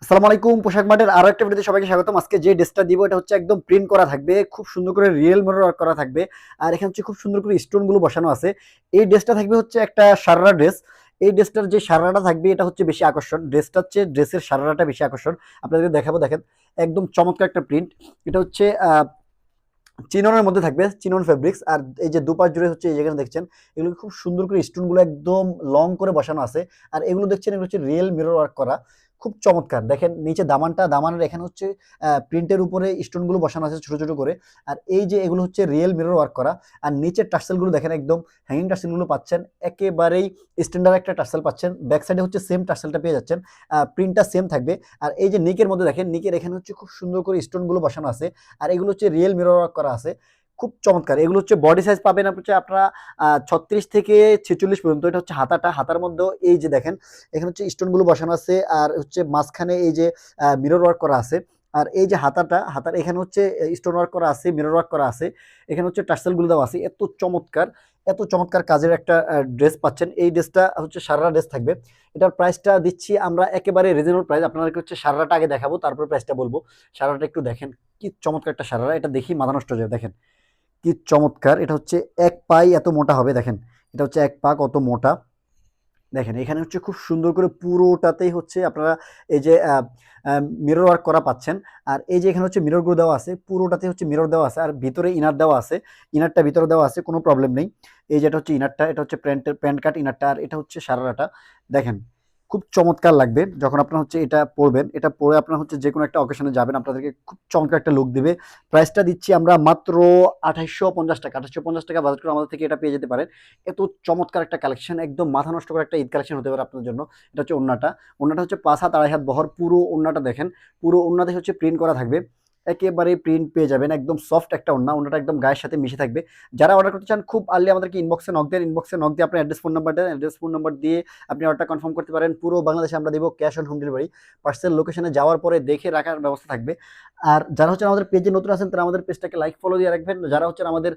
আসসালামু আলাইকুম। পোশাক মার্টের আরো একটা ভিডিওতে সবাইকে স্বাগতম। আজকে যে ড্রেসটা দিব এটা হচ্ছে একদম প্রিন্ট করা থাকবে, খুব সুন্দর করে রিয়েল মিরর ওয়ার্ক করা থাকবে। আর এখানে হচ্ছে খুব সুন্দর করে স্টোন গুলো বসানো আছে। এই ড্রেসটা থাকবে হচ্ছে একটা সারারা ড্রেস। এই ড্রেসটার যে সারারাটা থাকবে এটা হচ্ছে বেশি আকর্ষণ, ড্রেসটা হচ্ছে ড্রেসের সারারাটা বেশি আকর্ষণ। আপনাদেরকে দেখাবো, দেখেন একদম চমৎকার একটা প্রিন্ট। এটা হচ্ছে চিননের মধ্যে থাকবে, চিনন ফেব্রিক্স। আর এই যে দুপাশ জুড়ে হচ্ছে এই যেখানে দেখছেন এগুলো খুব সুন্দর করে স্টোন গুলো একদম লং করে বসানো আছে। আর এগুলো দেখছেন এগুলো হচ্ছে রিয়েল মিরর ওয়ার্ক করা, খুব চমৎকার। দেখেন নিচে দামানের এখানে হচ্ছে প্রিন্টের উপরে স্টোন গুলো বসানো আছে ছোট ছোট করে। আর এই যে এগুলো হচ্ছে রিয়েল মিরর ওয়ার্ক করা। আর নিচের টার্সেল গুলো দেখেন একদম হ্যাঙ্গিং টার্সেল গুলো পাচ্ছেন, একেবারেই স্ট্যান্ডার্ড একটা টার্সেল পাচ্ছেন। ব্যাক সাইডে হচ্ছে সেম টার্সেলটা পেয়ে যাচ্ছেন, প্রিন্টটা সেম থাকবে। আর এই যে নিকের মধ্যে দেখেন, নিকের এখানে হচ্ছে খুব সুন্দর করে স্টোন গুলো বসানো আছে। আর এগুলো হচ্ছে রিয়েল মিরর ওয়ার্ক করা আছে, খুব চমৎকার। এগুলো হচ্ছে বডি সাইজ পাবেন হচ্ছে আপনারা 36 থেকে 46 পর্যন্ত। এটা হচ্ছে হাতাটা, হাতার মধ্যেও এই যে দেখেন এখানে হচ্ছে স্টোন গুলো বসানো আছে। আর হচ্ছে মাঝখানে এই যে মিরর ওয়ার্ক করা আছে। আর এই যে হাতার এখানে হচ্ছে স্টোন ওয়ার্ক করা আছে, মিরর ওয়ার্ক করা আছে। এখানে হচ্ছে টার্সেল গুলো দেওয়া আছে। এত চমৎকার, এত চমৎকার কাজের একটা ড্রেস পাচ্ছেন। এই ড্রেসটা হচ্ছে সারারা ড্রেস থাকবে। এটার প্রাইসটা দিচ্ছি আমরা একেবারে রিজনেবল প্রাইস। আপনাদেরকে হচ্ছে সারারাটা আগে দেখাবো, তারপর প্রাইসটা বলবো। সারারাটা একটু দেখেন, কি চমৎকার একটা সারারা, এটা দেখি মাথা নষ্ট হয়ে যায়। দেখেন কি চমৎকার, এটা হচ্ছে এক পাই এত মোটা হবে। দেখেন এটা হচ্ছে এক পা কত মোটা। দেখেন এখানে হচ্ছে খুব সুন্দর করে পুরোটাতেই হচ্ছে আপনারা এই যে মিরর ওয়ার্ক করা পাচ্ছেন। আর এই যে এখানে হচ্ছে মিরর গুলো দেওয়া আছে, পুরোটাতে হচ্ছে মিরর দেওয়া আছে। আর ভিতরে ইনার দেওয়া আছে, ইনারটা ভিতরে দেওয়া আছে, কোনো প্রবলেম নেই। এই যেটা হচ্ছে ইনারটা, এটা হচ্ছে প্যান্ট কাট ইনারটা। আর এটা হচ্ছে সারারাটা। দেখেন খুব চমৎকার লাগবে যখন আপনার হচ্ছে এটা পরবেন। এটা পরে আপনার হচ্ছে যে কোনো একটা অকেশনে যাবেন, আপনাদেরকে খুব চমৎকার একটা লুক দিবে। প্রাইসটা দিচ্ছি আমরা মাত্র 2850 টাকা। 2850 টাকা বাজেট করে আমাদের থেকে এটা পেয়ে যেতে পারেন। এত চমৎকার একটা কালেকশন, একদম মাথা নষ্ট করা একটা ঈদ কালেকশন হতে পারে আপনার জন্য। এটা হচ্ছে ওন্নাটা। ওন্নাটা হচ্ছে 5 হাত 2.5 হাত বহর, পুরো ওন্নাটা দেখেন। পুরো ওন্নাতে হচ্ছে প্রিন্ট করা থাকবে, একেবারে প্রিন্ট পেয়ে যাবেন। একদম সফট একটা ওন্না, ওন্নাটা একদম গায়ের সাথে মিশে থাকবে। যারা অর্ডার করতে চান খুব আর্লি আমাদেরকে ইনবক্সে নক দেন। ইনবক্সে নক দিয়ে আপনার অ্যাড্রেস ফোন নাম্বার দেন, অ্যাড্রেস ফোন নাম্বার দিয়ে আপনি অর্ডারটা কনফার্ম করতে পারেন। পুরো বাংলাদেশে আমরা দেবো cash on home delivery. Parcel লোকেশনে যাওয়ার পরে দেখে রাখার ব্যবস্থা থাকবে। আর যারা হচ্ছে আমাদের পেজে নতুন আছেন তারা আমাদের পেজটাকে লাইক ফলো দিয়ে রাখবেন। যারা হচ্ছে আমাদের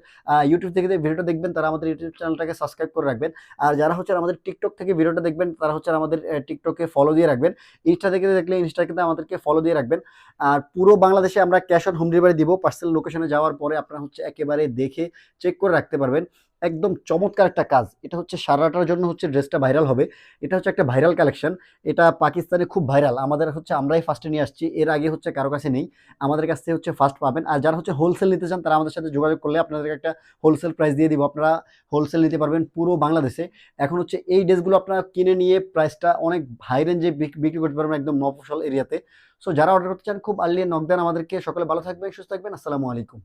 ইউটিউব থেকে ভিডিওটা দেখবেন তারা আমাদের ইউটিউব চ্যানেলটাকে সাবস্ক্রাইব করে রাখবেন। আর যারা হচ্ছে আমাদের টিকটক থেকে ভিডিওটা দেখবেন তারা হচ্ছে আমাদের টিকটকে ফলো দিয়ে রাখবেন। ইনস্টা থেকে দেখলে ইনস্টাতে আমাদেরকে ফলো দিয়ে রাখবেন। আর পুরো বাংলাদেশে আমরা ক্যাশ অন হোম ডেলিভারি দিব। পার্সেল লোকেশনে যাওয়ার পরে আপনারা হচ্ছে একেবারে দেখে চেক করে রাখতে পারবেন। একদম চমৎকার একটা কাজ। এটা হচ্ছে সারাটার জন্য হচ্ছে ড্রেসটা ভাইরাল হবে। এটা হচ্ছে একটা ভাইরাল কালেকশন। এটা পাকিস্তানে খুব ভাইরাল, আমাদের হচ্ছে আমরাই ফার্স্টে নিয়ে আসছি, এর আগে হচ্ছে কারো কাছে নেই। আমাদের কাছ থেকে হচ্ছে ফার্স্ট পাবেন। আর যারা হচ্ছে হোলসেল নিতে চান তারা আমাদের সাথে যোগাযোগ করলে আপনাদেরকে একটা হোলসেল প্রাইস দিয়ে দিব, আপনারা হোলসেল নিতে পারবেন পুরো বাংলাদেশে। এখন হচ্ছে এই ড্রেসগুলো আপনারা কিনে নিয়ে প্রাইসটা অনেক হাই রেঞ্জে বিক্রি করতে পারবেন একদম মফস্বল এরিয়াতে। সো যারা অর্ডার করতে চান খুব আর্লি নক দেন আমাদেরকে। সকলে ভালো থাকবেন, সুস্থ থাকবেন। আসসালামু আলাইকুম।